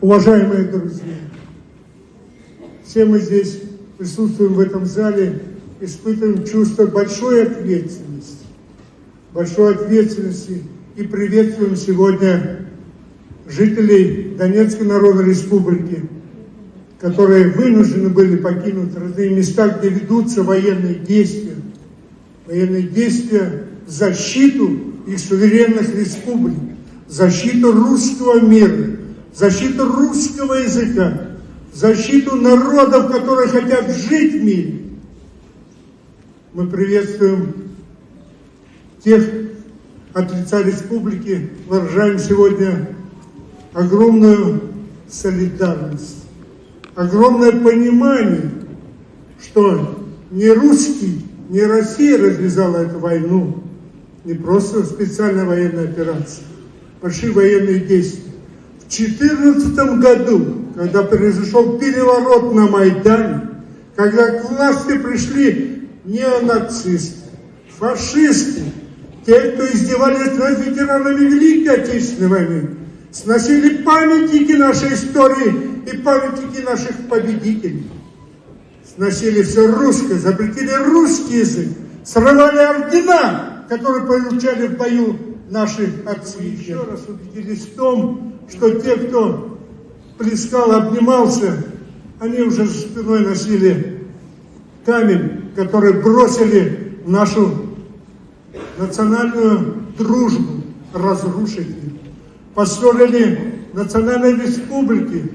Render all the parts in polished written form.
Уважаемые друзья, все мы здесь присутствуем в этом зале, испытываем чувство большой ответственности и приветствуем сегодня жителей Донецкой Народной Республики, которые вынуждены были покинуть родные места, где ведутся военные действия в защиту их суверенных республик, в защиту русского мира, в защиту русского языка, в защиту народов, которые хотят жить в мире. Мы приветствуем тех от лица республики, выражаем сегодня огромную солидарность, огромное понимание, что не русский, не Россия развязала эту войну, не просто специальная военная операция, большие военные действия. В 2014 году, когда произошел переворот на Майдане, когда к власти пришли неонацисты, фашисты, те, кто издевались над ветеранами Великой Отечественной войны, сносили памятники нашей истории и памятники наших победителей. Сносили все русское, запретили русский язык, срывали ордена, которые получали в бою наши отцы. Еще раз убедились в том, что те, кто плескал, обнимался, они уже за спиной носили камень, который бросили в нашу национальную дружбу, разрушить ее. Поссорили национальные республики,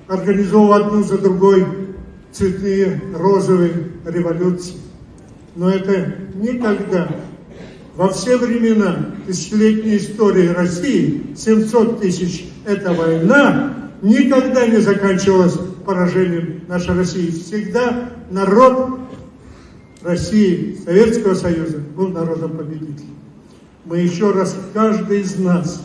организовав одну за другой цветные, розовые революции. Но это никогда, во все времена тысячелетней истории России, 700 тысяч, эта война никогда не заканчивалась поражением нашей России. Всегда народ России, Советского Союза был народом-победителем. Мы еще раз, каждый из нас,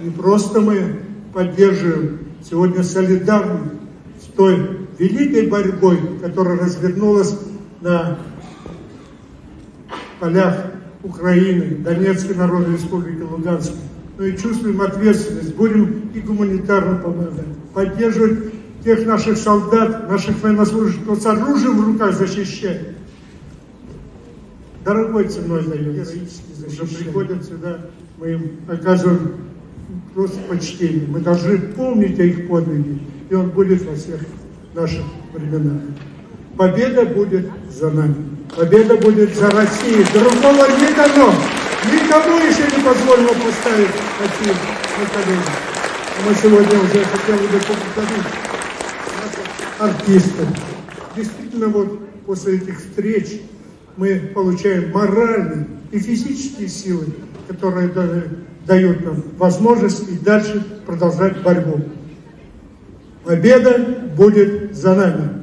не просто мы поддерживаем, сегодня солидарны с той великой борьбой, которая развернулась на полях Украины, Донецкой Народной Республики, Луганской. Но и чувствуем ответственность, будем и гуманитарно помогать, поддерживать тех наших солдат, наших военнослужащих, кто с оружием в руках защищает. Дорогой ценой дает, героически защищает. Приходят сюда, мы им оказываем просто почтение. Мы должны помнить о их подвиге, и он будет во всех наших временах. Победа будет за нами. Победа будет за Россией. Другого не дано. Никому еще не позволено поставить Россию на колени. Мы сегодня уже хотели бы поблагодарить артистов. Действительно, вот после этих встреч мы получаем моральные и физические силы, которые дают нам возможность и дальше продолжать борьбу. Победа будет за нами.